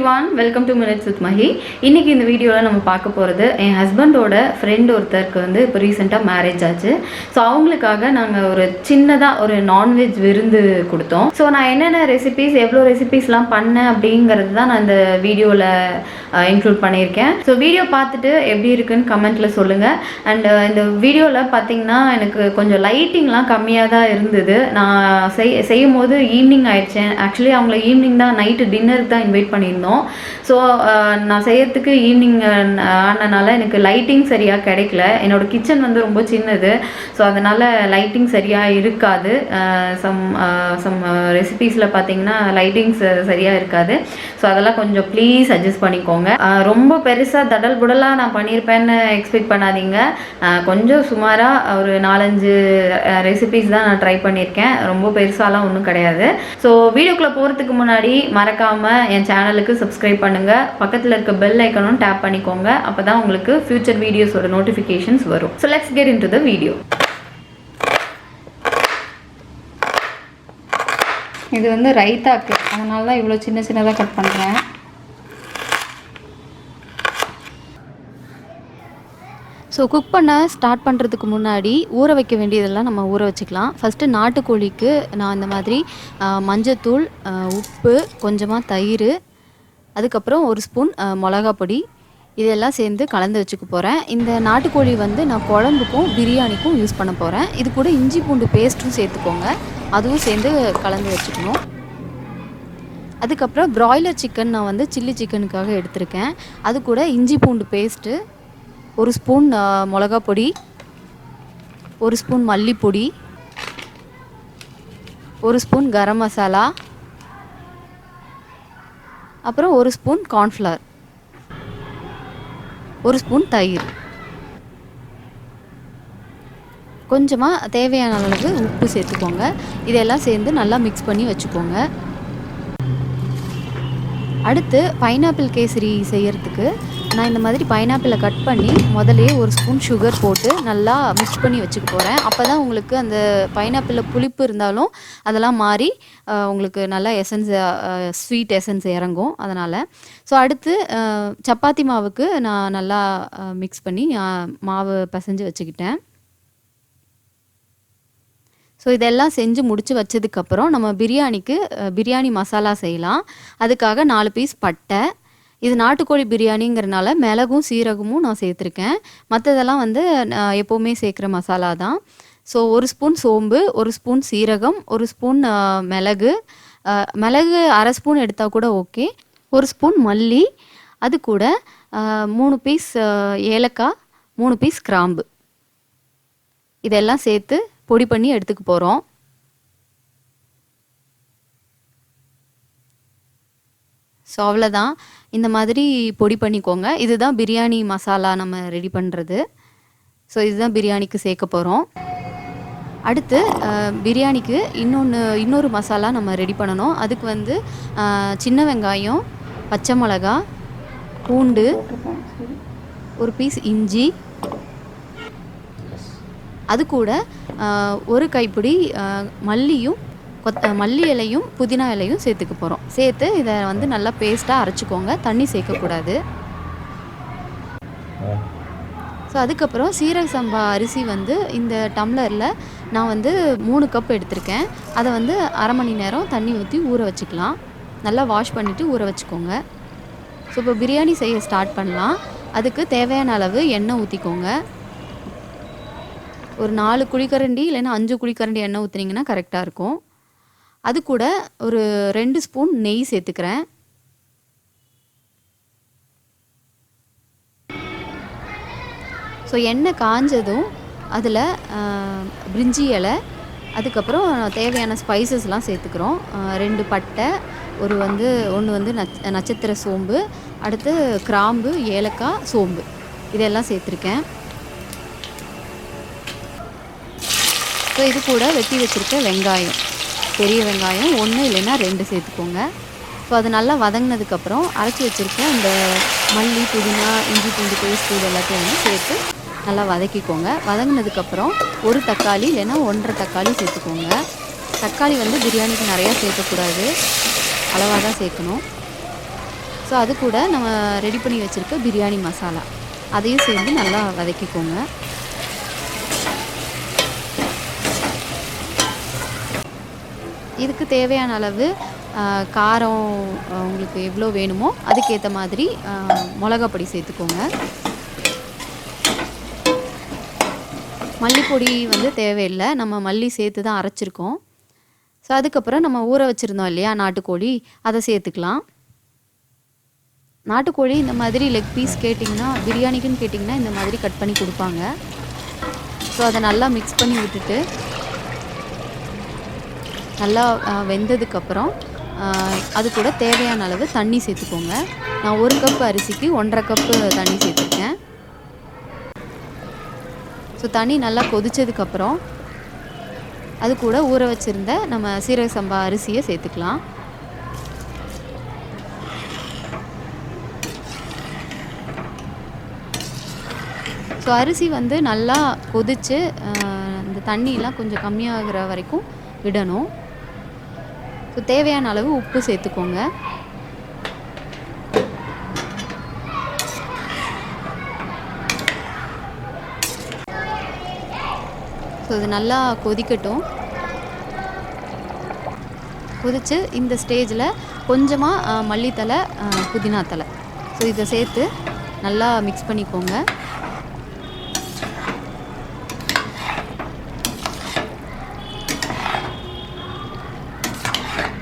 everyone, welcome to Minutes with Mahi. இன்னைக்கு இந்த வீடியோவில் நம்ம பார்க்க போகிறது என் ஹஸ்பண்டோட ஃப்ரெண்ட் ஒருத்தருக்கு வந்து இப்போ ரீசெண்டாக மேரேஜ் ஆச்சு. ஸோ அவங்களுக்காக நாங்கள் ஒரு சின்னதாக ஒரு நான்வெஜ் விருந்து கொடுத்தோம். ஸோ நான் என்னென்ன ரெசிபீஸ் எவ்வளோ ரெசிபீஸ்லாம் பண்ணேன் அப்படிங்கிறது தான் நான் இந்த வீடியோவில் இன்க்ளூட் பண்ணியிருக்கேன். ஸோ வீடியோ பார்த்துட்டு எப்படி இருக்குன்னு கமெண்ட்டில் சொல்லுங்கள். அண்ட் இந்த வீடியோவில் பார்த்தீங்கன்னா எனக்கு கொஞ்சம் லைட்டிங்லாம் கம்மியாக தான் இருந்தது. நான் செய்யும் போது ஈவினிங் ஆயிடுச்சேன். ஆக்சுவலி அவங்கள ஈவினிங் தான் நைட்டு டின்னருக்கு தான் இன்வைட் பண்ணியிருந்தோம். ஸோ நான் செய்யறதுக்கு ஈவினிங் ஆனனால எனக்கு லைட்டிங் சரியாக கிடைக்கல. என்னோட கிச்சன் வந்து ரொம்ப சின்னது. ஸோ அதனால் லைட்டிங் சரியாக இருக்காது. சம் ரெசிபீஸில் பார்த்தீங்கன்னா லைட்டிங்ஸ் சரியாக இருக்காது. ஸோ அதெல்லாம் கொஞ்சம் ப்ளீஸ் அட்ஜஸ்ட் பண்ணிக்கோங்க. ரொம்ப பெருசாக தடல் புடலாக நான் பண்ணியிருப்பேன்னு எக்ஸ்பெக்ட் பண்ணாதீங்க. கொஞ்சம் சுமாராக ஒரு 4-5 ரெசிபீஸ் தான் நான் ட்ரை பண்ணியிருக்கேன். ரொம்ப பெருசாலாம் ஒன்றும் கிடையாது. ஸோ வீடியோக்குள்ளே போகிறதுக்கு முன்னாடி மறக்காமல் என் சேனலுக்கு சப்ஸ்கிரைப் பண்ணுங்கள். பக்கத்தில் இருக்க பெல் ஐக்கனும் டேப் பண்ணிக்கோங்க. அப்போ தான் உங்களுக்கு ஃபியூச்சர் வீடியோஸோட நோட்டிஃபிகேஷன்ஸ் வரும். So let's get into the video. இது வந்து ரைத்தாக்கு, அதனால தான் இவ்வளோ சின்ன சின்னதாக கட் பண்ணுறேன். ஸோ குக் பண்ண ஸ்டார்ட் பண்ணுறதுக்கு முன்னாடி ஊற வைக்க வேண்டியதெல்லாம் நம்ம ஊற வச்சுக்கலாம். ஃபஸ்ட்டு நாட்டுக்கோழிக்கு நான் இந்த மாதிரி மஞ்சத்தூள், உப்பு, கொஞ்சமாக தயிர், அதுக்கப்புறம் ஒரு ஸ்பூன் மிளகா பொடி இதெல்லாம் சேர்ந்து கலந்து வச்சுக்க போகிறேன். இந்த நாட்டுக்கோழி வந்து நான் குழம்புக்கும் பிரியாணிக்கும் யூஸ் பண்ண போகிறேன். இது கூட இஞ்சி பூண்டு பேஸ்ட்டும் சேர்த்துக்கோங்க, அதுவும் சேர்ந்து கலந்து வச்சுக்கணும். அதுக்கப்புறம் ப்ராய்லர் சிக்கன் நான் வந்து சில்லி சிக்கனுக்காக எடுத்திருக்கேன். அது கூட இஞ்சி பூண்டு பேஸ்ட்டு, ஒரு ஸ்பூன் மிளகா பொடி, ஒரு ஸ்பூன் மல்லிப்பொடி, ஒரு ஸ்பூன் கரம் மசாலா, அப்புறம் ஒரு ஸ்பூன் கார்ன்ஃப்ளவர், ஒரு ஸ்பூன் தயிர், கொஞ்சமாக தேவையான அளவு உப்பு சேர்த்துக்கோங்க. இதெல்லாம் சேர்ந்து நல்லா மிக்ஸ் பண்ணி வச்சுக்கோங்க. அடுத்து பைனாப்பிள் கேசரி செய்கிறதுக்கு நான் இந்த மாதிரி பைனாப்பிளை கட் பண்ணி முதல்லையே ஒரு ஸ்பூன் சுகர் போட்டு நல்லா மிக்ஸ் பண்ணி வச்சுக்க போகிறேன். அப்போ தான் உங்களுக்கு அந்த பைனாப்பிளில் புளிப்பு இருந்தாலும் அதெல்லாம் மாறி உங்களுக்கு நல்லா ஸ்வீட் எசன்ஸ் இறங்கும். அதனால் ஸோ அடுத்து சப்பாத்தி மாவுக்கு நான் நல்லா மிக்ஸ் பண்ணி மாவு பிசைஞ்சு வச்சுக்கிட்டேன். ஸோ இதெல்லாம் செஞ்சு முடித்து வச்சதுக்கப்புறம் நம்ம பிரியாணி மசாலா செய்யலாம். அதுக்காக 4 பீஸ் பட்டை, இது நாட்டுக்கோழி பிரியாணிங்கிறனால மிளகும் சீரகமும் நான் சேர்த்துருக்கேன். மற்றதெல்லாம் வந்து எப்போவுமே சேர்க்குற மசாலா தான். ஸோ ஒரு ஸ்பூன் சோம்பு, ஒரு ஸ்பூன் சீரகம், ஒரு ஸ்பூன் மிளகு 1/2 ஸ்பூன் எடுத்தால் கூட ஓகே, ஒரு ஸ்பூன் மல்லி, அது கூட 3 பீஸ் ஏலக்காய், 3 பீஸ் கிராம்பு, இதெல்லாம் சேர்த்து பொடி பண்ணி எடுத்துக்க போகிறோம். ஸோ அவ்வளோதான், இந்த மாதிரி பொடி பண்ணிக்கோங்க. இதுதான் பிரியாணி மசாலா நம்ம ரெடி பண்ணுறது. ஸோ இதுதான் பிரியாணிக்கு சேர்க்க போகிறோம். அடுத்து பிரியாணிக்கு இன்னொரு மசாலா நம்ம ரெடி பண்ணணும். அதுக்கு வந்து சின்ன வெங்காயம், பச்சை மிளகா, பூண்டு, ஒரு பீஸ் இஞ்சி, அது கூட ஒரு கைப்பிடி மல்லி இலையும் புதினா இலையும் சேர்த்துக்க போகிறோம். சேர்த்து இதை வந்து நல்லா பேஸ்ட்டாக அரைச்சிக்கோங்க, தண்ணி சேர்க்கக்கூடாது. ஸோ அதுக்கப்புறம் சீரக சம்பா அரிசி வந்து இந்த டம்ளரில் நான் வந்து 3 கப் எடுத்திருக்கேன். அதை வந்து அரை மணி நேரம் தண்ணி ஊற்றி ஊற வச்சுக்கலாம். நல்லா வாஷ் பண்ணிவிட்டு ஊற வச்சுக்கோங்க. ஸோ இப்போ பிரியாணி செய்ய ஸ்டார்ட் பண்ணலாம். அதுக்கு தேவையான அளவு எண்ணெய் ஊற்றிக்கோங்க. ஒரு 4 குழிக்கரண்டி இல்லைன்னா 5 குழிக்கரண்டி எண்ணெய் ஊற்றுனீங்கன்னா கரெக்டாக இருக்கும். அது கூட ஒரு 2 ஸ்பூன் நெய் சேர்த்துக்கிறேன். ஸோ எண்ணெய் காஞ்சதும் அதில் பிரிஞ்சி இலை, அதுக்கப்புறம் தேவையான ஸ்பைசஸ்லாம் சேர்த்துக்கிறோம். 2 பட்டை, ஒன்று வந்து நட்சத்திர சோம்பு, அடுத்து கிராம்பு, ஏலக்காய், சோம்பு இதெல்லாம் சேர்த்துருக்கேன். ஸோ இது கூட வெட்டி வச்சுருக்க வெங்காயம், பெரிய வெங்காயம் 1 இல்லைன்னா 2 சேர்த்துக்கோங்க. ஸோ அது நல்லா வதங்கினதுக்கப்புறம் அரைச்சி வச்சுருக்க இந்த மல்லி, புதினா, இஞ்சி பூண்டு பேஸ்ட் இது எல்லாத்தையும் சேர்த்து நல்லா வதக்கிக்கோங்க. வதங்கினதுக்கப்புறம் ஒரு தக்காளி இல்லைன்னா 1.5 தக்காளி சேர்த்துக்கோங்க. தக்காளி வந்து பிரியாணிக்கு நிறையா சேர்க்கக்கூடாது, அளவாக தான் சேர்க்கணும். ஸோ அது கூட நம்ம ரெடி பண்ணி வச்சுருக்க பிரியாணி மசாலா அதையும் சேர்ந்து நல்லா வதக்கிக்கோங்க. இதுக்கு தேவையான அளவு காரம் உங்களுக்கு எவ்வளோ வேணுமோ அதுக்கேற்ற மாதிரி மிளகாப்பொடி சேர்த்துக்கோங்க. மல்லிப்பொடி வந்து தேவையில்லை, நம்ம மல்லி சேர்த்து தான் அரைச்சிருக்கோம். ஸோ அதுக்கப்புறம் நம்ம ஊற வச்சுருந்தோம் இல்லையா நாட்டுக்கோழி, அதை சேர்த்துக்கலாம். நாட்டுக்கோழி இந்த மாதிரி லெக் பீஸ் கேட்டிங்கன்னா, பிரியாணிக்குன்னு கேட்டிங்கன்னா இந்த மாதிரி கட் பண்ணி கொடுப்பாங்க. ஸோ அதை நல்லா மிக்ஸ் பண்ணி விட்டுட்டு நல்லா வெந்ததுக்கப்புறம் அது கூட தேவையான அளவு தண்ணி சேர்த்துக்கோங்க. நான் 1 கப் அரிசிக்கு 1.5 கப்பு தண்ணி சேர்த்துருக்கேன். ஸோ தண்ணி நல்லா கொதித்ததுக்கப்புறம் அது கூட ஊற வச்சுருந்த நம்ம சீரக சம்பா அரிசியை சேர்த்துக்கலாம். ஸோ அரிசி வந்து நல்லா கொதித்து இந்த தண்ணியெலாம் கொஞ்சம் கம்மியாகிற வரைக்கும் விடணும். ஸோ தேவையான அளவு உப்பு சேர்த்துக்கோங்க. ஸோ இது நல்லா கொதிக்கட்டும். கொதித்து இந்த ஸ்டேஜில் கொஞ்சமாக மல்லித்தலை, புதினா தலை, ஸோ இதை சேர்த்து நல்லா மிக்ஸ் பண்ணிக்கோங்க.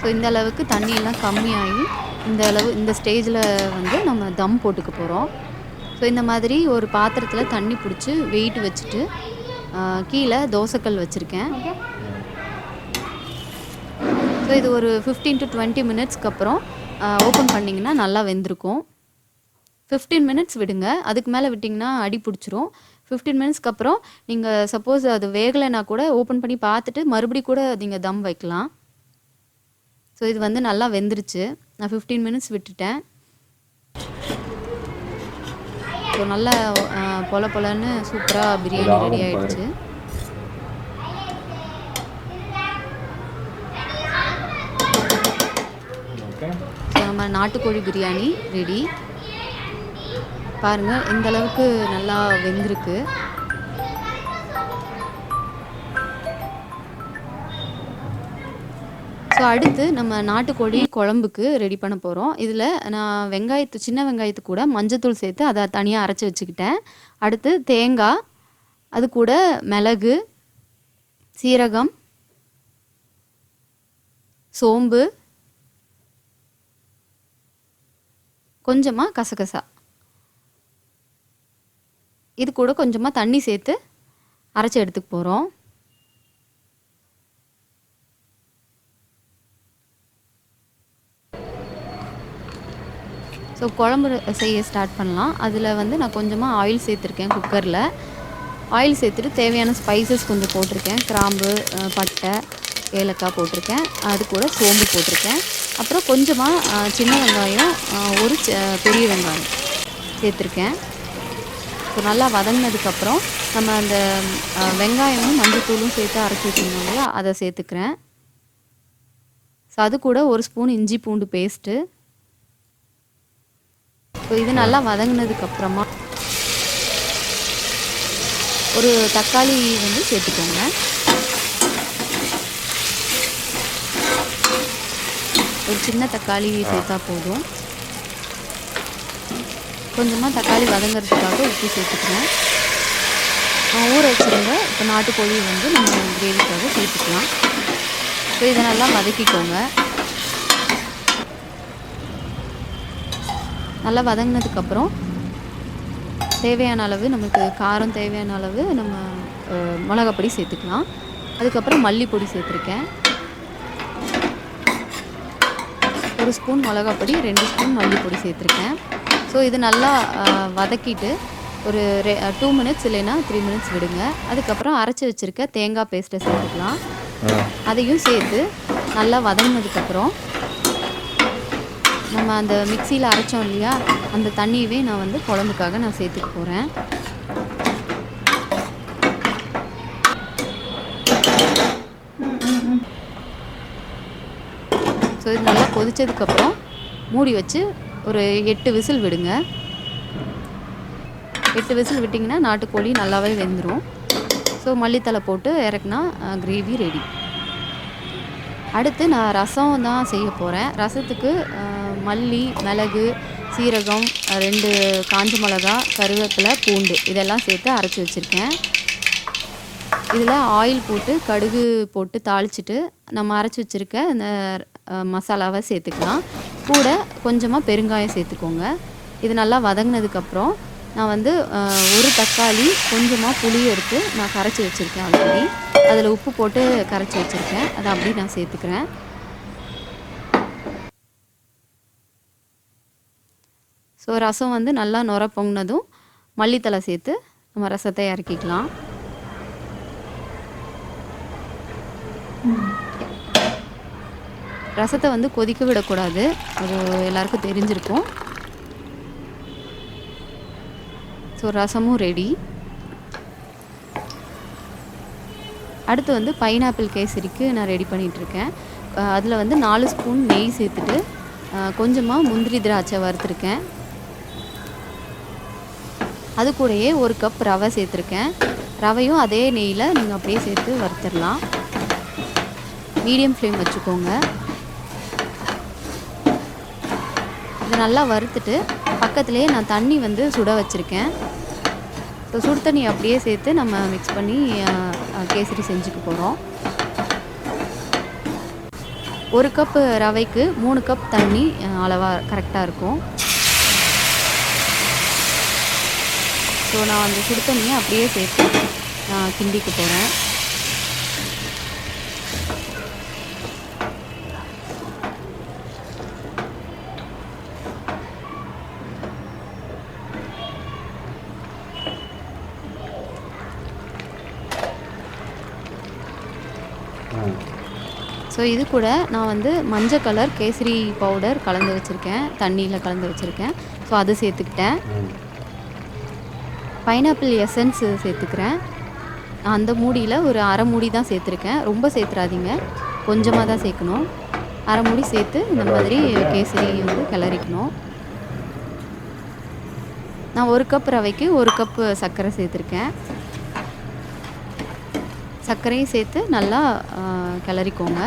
ஸோ இந்த அளவுக்கு தண்ணியெல்லாம் கம்மியாகி இந்த ஸ்டேஜில் வந்து நம்ம தம் போட்டுக்க போகிறோம். ஸோ இந்த மாதிரி ஒரு பாத்திரத்தில் தண்ணி பிடிச்சி வெயிட் வச்சுட்டு கீழே தோசைக்கல் வச்சுருக்கேன். ஸோ இது ஒரு 15 to 20 மினிட்ஸ்க்கு அப்புறம் ஓப்பன் பண்ணிங்கன்னா நல்லா வெந்திருக்கும். 15 மினிட்ஸ் விடுங்க, அதுக்கு மேலே விட்டிங்கன்னா அடி பிடிச்சிரும். 15 மினிட்ஸ்க்கு அப்புறம் நீங்கள் சப்போஸ் அது வேகலைன்னா கூட ஓப்பன் பண்ணி பார்த்துட்டு மறுபடியும் கூட நீங்கள் தம் வைக்கலாம். ஸோ இது வந்து நல்லா வெந்துருச்சு. நான் 15 மினிட்ஸ் விட்டுட்டேன். ஸோ நல்லா பொலன்னு சூப்பராக பிரியாணி ரெடி ஆகிடுச்சு. ஸோ நம்ம நாட்டுக்கோழி பிரியாணி ரெடி. பாருங்கள் இந்த அளவுக்கு நல்லா வெந்திருக்கு. ஸோ அடுத்து நம்ம நாட்டுக்கோழி குழம்புக்கு ரெடி பண்ண போகிறோம். இதில் நான் சின்ன வெங்காயத்து கூட மஞ்சத்தூள் சேர்த்து அதை தனியாக அரைச்சி வச்சுக்கிட்டேன். அடுத்து தேங்காய், அது கூட மிளகு, சீரகம், சோம்பு, கொஞ்சமாக கசகசா, இது கூட கொஞ்சமாக தண்ணி சேர்த்து அரைச்சி எடுத்துக்க போகிறோம். ஸோ குழம்பு செய்ய ஸ்டார்ட் பண்ணலாம். அதில் வந்து நான் கொஞ்சமாக ஆயில் சேர்த்துருக்கேன். குக்கரில் ஆயில் சேர்த்துட்டு தேவையான ஸ்பைசஸ் கொஞ்சம் போட்டிருக்கேன். கிராம்பு, பட்டை, ஏலக்காய் போட்டிருக்கேன். அது கூட சோம்பு போட்டிருக்கேன். அப்புறம் கொஞ்சமாக சின்ன வெங்காயம், ஒரு பெரிய வெங்காயம் சேர்த்துருக்கேன். ஸோ நல்லா வதங்கினதுக்கப்புறம் நம்ம அந்த வெங்காயமும் மஞ்சத்தூளும் சேர்த்து அரைச்சி வச்சுருந்தோம் இல்லையா, அதை சேர்த்துக்கிறேன். ஸோ அது கூட 1 ஸ்பூன் இஞ்சி பூண்டு பேஸ்ட்டு. ஸோ இது நல்லா வதங்கினதுக்கப்புறமா ஒரு தக்காளி வந்து சேர்த்துக்கோங்க. ஒரு சின்ன தக்காளி சேர்த்தா போதும். கொஞ்சமாக தக்காளி வதங்கிறதுக்காக உப்பு சேர்த்துக்கிறேன். ஊற வச்சுருங்க. இப்போ நாட்டுக்கோழி வந்து நம்ம கிரேவிக்காக சேர்த்துக்கலாம். ஸோ இதை நல்லா வதக்கிக்கோங்க. நல்லா வதங்கினதுக்கப்புறம் தேவையான அளவு, நமக்கு காரம் தேவையான அளவு நம்ம மிளகாப்பொடி சேர்த்துக்கலாம். அதுக்கப்புறம் மல்லிப்பொடி சேர்த்துருக்கேன். 1 ஸ்பூன் மிளகாப்பொடி, 2 ஸ்பூன் மல்லிப்பொடி சேர்த்துருக்கேன். ஸோ இது நல்லா வதக்கிட்டு ஒரு 2 மினிட்ஸ் இல்லைன்னா 3 மினிட்ஸ் விடுங்க. அதுக்கப்புறம் அரைச்சி வச்சுருக்க தேங்காய் பேஸ்ட்டை சேர்த்துக்கலாம். அதையும் சேர்த்து நல்லா வதங்கினதுக்கப்புறம் நம்ம அந்த மிக்சியில் அரைச்சோம் இல்லையா, அந்த தண்ணியவே நான் வந்து குழம்புக்காக நான் சேர்த்துக்க போகிறேன். ஸோ இது நல்லா கொதித்ததுக்கப்புறம் மூடி வச்சு ஒரு 8 விசில் விடுங்க. 8 விசில் விட்டிங்கன்னா நாட்டுக்கோழி நல்லாவே வெந்துடும். ஸோ மல்லித்தலை போட்டு இறக்குனா கிரேவி ரெடி. அடுத்து நான் ரசம் தான் செய்ய போகிறேன். ரசத்துக்கு மல்லி, மிளகு, சீரகம், 2 காஞ்ச மிளகா, கருவேப்பிலை, பூண்டு இதெல்லாம் சேர்த்து அரைச்சி வச்சுருக்கேன். இதில் ஆயில் போட்டு கடுகு போட்டு தாளிச்சிட்டு நம்ம அரைச்சி வச்சுருக்க இந்த மசாலாவை சேர்த்துக்கலாம். கூட கொஞ்சமாக பெருங்காயம் சேர்த்துக்கோங்க. இது நல்லா வதங்கினதுக்கப்புறம் நான் வந்து ஒரு தக்காளி, கொஞ்சமாக புளி எடுத்து நான் கரைச்சி வச்சுருக்கேன் ஆல்ரெடி. அதில் உப்பு போட்டு கரைச்சி வச்சுருக்கேன். அதை அப்படி நான் சேர்த்துக்கிறேன். ஸோ ரசம் வந்து நல்லா நுர பொங்கினதும் மல்லித்தலை சேர்த்து நம்ம ரசத்தை இறக்கிக்கலாம். ரசத்தை வந்து கொதிக்க விடக்கூடாது, அது எல்லாருக்கும் தெரிஞ்சிருக்கும். ஸோ ரசமும் ரெடி. அடுத்து வந்து பைனாப்பிள் கேசரிக்கு நான் ரெடி பண்ணிகிட்ருக்கேன். அதில் வந்து 4 ஸ்பூன் நெய் சேர்த்துட்டு கொஞ்சமாக முந்திரி திராட்சை வறுத்துருக்கேன். அது கூடயே 1 கப் ரவை சேர்த்துருக்கேன். ரவையும் அதே நெய்யில் நீங்கள் அப்படியே சேர்த்து வறுத்துடலாம். மீடியம் ஃப்ளேம் வச்சுக்கோங்க. இதை நல்லா வறுத்துட்டு பக்கத்துலேயே நான் தண்ணி வந்து சுட வச்சுருக்கேன். ஸோ சுடு தண்ணி அப்படியே சேர்த்து நம்ம மிக்ஸ் பண்ணி கேசரி செஞ்சுக்க போகிறோம். 1 கப் ரவைக்கு 3 கப் தண்ணி அளவாக கரெக்டாக இருக்கும். ஸோ நான் அந்த சுடு தண்ணியை அப்படியே சேர்த்து நான் கிண்டிக்க போகிறேன். ஸோ இது கூட நான் வந்து மஞ்சள் கலர் கேசரி பவுடர் கலந்து வச்சுருக்கேன், தண்ணியில் கலந்து வச்சுருக்கேன். ஸோ அது சேர்த்துக்கிட்டேன். பைனாப்பிள் எசன்ஸ் சேர்த்துக்கிறேன். அந்த மூடியில் ஒரு அரை மூடி தான் சேர்த்துருக்கேன். ரொம்ப சேர்த்துறாதீங்க, கொஞ்சமாக தான் சேர்க்கணும். அரை மூடி சேர்த்து இந்த மாதிரி கேசரி வந்து கிளறிக்கணும். நான் 1 கப் ரவைக்கு 1 கப் சர்க்கரை சேர்த்துருக்கேன். சர்க்கரையும் சேர்த்து நல்லா கிளறிக்கோங்க.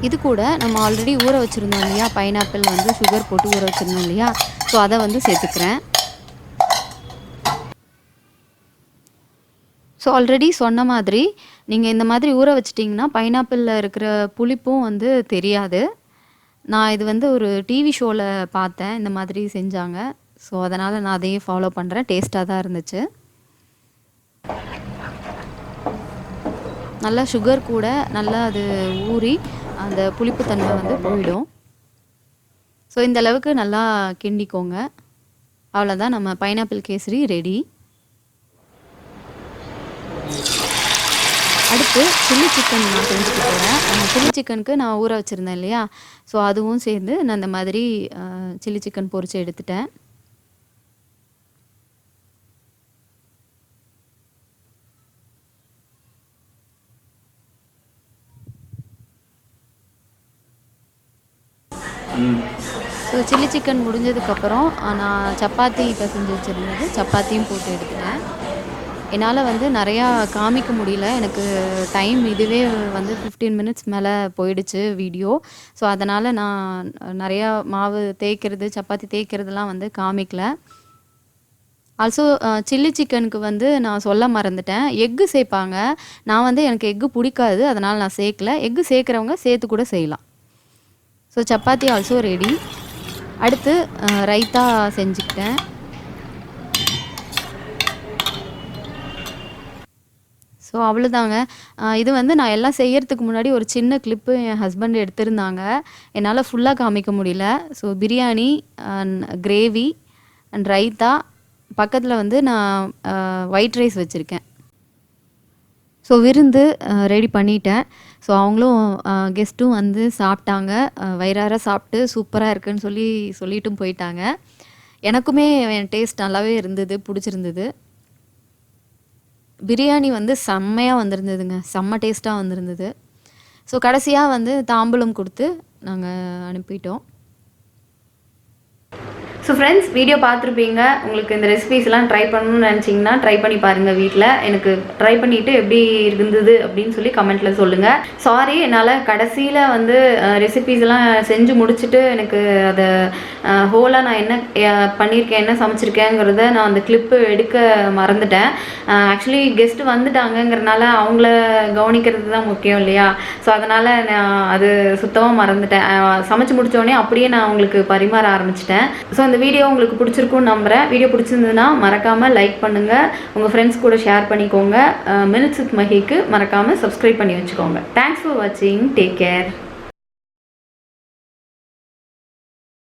இது கூட நம்ம ஆல்ரெடி ஊற வச்சுருந்தோம் இல்லையா, பைனாப்பிள் வந்து சுகர் போட்டு ஊற வச்சுருந்தோம் இல்லையா, ஸோ அதை வந்து சேர்த்துக்கிறேன். ஸோ ஆல்ரெடி சொன்ன மாதிரி நீங்கள் இந்த மாதிரி ஊற வச்சிட்டிங்கன்னா பைனாப்பிளில் இருக்கிற புளிப்பும் வந்து தெரியாது. நான் இது வந்து ஒரு டிவி ஷோவில் பார்த்தேன், இந்த மாதிரி செஞ்சாங்க. ஸோ அதனால் நான் அதையே ஃபாலோ பண்ணுறேன். டேஸ்ட்டாக தான் இருந்துச்சு. நல்லா சுகர் கூட நல்லா அது ஊறி அந்த புளிப்புத்தன்மை வந்து போயிடும். ஸோ இந்த அளவுக்கு நல்லா கிண்டிக்கோங்க. அவ்வளோதான், நம்ம பைனாப்பிள் கேசரி ரெடி. அடுத்து சில்லி சிக்கன் நான் செஞ்சுக்க போகிறேன். சில்லி சிக்கனுக்கு நான் ஊற வச்சுருந்தேன் இல்லையா, ஸோ அதுவும் சேர்ந்து நான் இந்த மாதிரி சில்லி சிக்கன் பொரித்து எடுத்துட்டேன். ஸோ சில்லி சிக்கன் முடிஞ்சதுக்கப்புறம் நான் சப்பாத்தி செஞ்சு வச்சுருந்தது, சப்பாத்தியும் போட்டு எடுத்துட்டேன். என்னால் வந்து நிறையா காமிக்க முடியல, எனக்கு டைம் இதுவே வந்து 15 மினிட்ஸ் மேலே போயிடுச்சு வீடியோ. ஸோ அதனால் நான் நிறையா மாவு தேய்க்கிறது, சப்பாத்தி தேய்க்கிறதுலாம் வந்து காமிக்கல. ஆல்சோ சில்லி சிக்கனுக்கு வந்து நான் சொல்ல மறந்துட்டேன், எக்கு சேர்ப்பாங்க. நான் வந்து எனக்கு எக்கு பிடிக்காது, அதனால் நான் சேர்க்கல. எக்கு சேர்க்குறவங்க சேர்த்து கூட செய்யலாம். So chapati also ready. அடுத்து ரைத்தா செஞ்சுக்கிட்டேன். ஸோ அவ்வளோதாங்க. இது வந்து நான் எல்லாம் செய்யறதுக்கு முன்னாடி ஒரு சின்ன கிளிப்பு என் ஹஸ்பண்ட் எடுத்திருந்தாங்க, என்னால் ஃபுல்லாக காமிக்க முடியல. So biryani, gravy and raita, பக்கத்தில் வந்து நான் ஒயிட் ரைஸ் வச்சுருக்கேன். ஸோ விருந்து ரெடி பண்ணிட்டேன். ஸோ அவங்களும் கெஸ்ட்டும் வந்து சாப்பிட்டாங்க. வயிறார சாப்பிட்டு சூப்பராக இருக்குன்னு சொல்லிட்டும் போயிட்டாங்க. எனக்குமே டேஸ்ட் நல்லாவே இருந்தது, பிடிச்சிருந்தது. பிரியாணி வந்து செம்மையாக வந்திருந்ததுங்க, செம்ம டேஸ்ட்டாக வந்திருந்தது. ஸோ கடைசியாக வந்து தாம்பூலம் கொடுத்து நாங்கள் அனுப்பிட்டோம். ஸோ ஃப்ரெண்ட்ஸ், வீடியோ பார்த்துருப்பீங்க. உங்களுக்கு இந்த ரெசிபீஸ்லாம் ட்ரை பண்ணணும்னு நினச்சிங்கன்னா ட்ரை பண்ணி பாருங்கள் வீட்டில். எனக்கு ட்ரை பண்ணிவிட்டு எப்படி இருந்தது அப்படின்னு சொல்லி கமெண்ட்டில் சொல்லுங்கள். சாரி, என்னால் கடைசியில் வந்து ரெசிபீஸ்லாம் செஞ்சு முடிச்சுட்டு எனக்கு அதை ஹோலாக நான் என்ன பண்ணியிருக்கேன், என்ன சமைச்சிருக்கேங்கிறத நான் அந்த கிளிப்பு எடுக்க மறந்துட்டேன். ஆக்சுவலி கெஸ்ட்டு வந்துட்டாங்கங்கிறனால அவங்கள கவனிக்கிறது தான் முக்கியம் இல்லையா? ஸோ அதனால் நான் அது சுத்தமாக மறந்துட்டேன். சமைச்சு முடித்தோடனே அப்படியே நான் அவங்களுக்கு பரிமாற ஆரம்பிச்சிட்டேன். ஸோ இந்த வீடியோ உங்களுக்கு பிடிச்சிருக்குன்னு நம்புகிறேன். வீடியோ பிடிச்சிருந்ததுன்னா மறக்காமல் லைக் பண்ணுங்கள், உங்கள் ஃப்ரெண்ட்ஸ் கூட ஷேர் பண்ணிக்கோங்க. மினிட்ஸ் வித் மஹிக்கு மறக்காமல் சப்ஸ்கிரைப் பண்ணி வச்சுக்கோங்க. தேங்க்ஸ் ஃபார் வாட்சிங். Take care.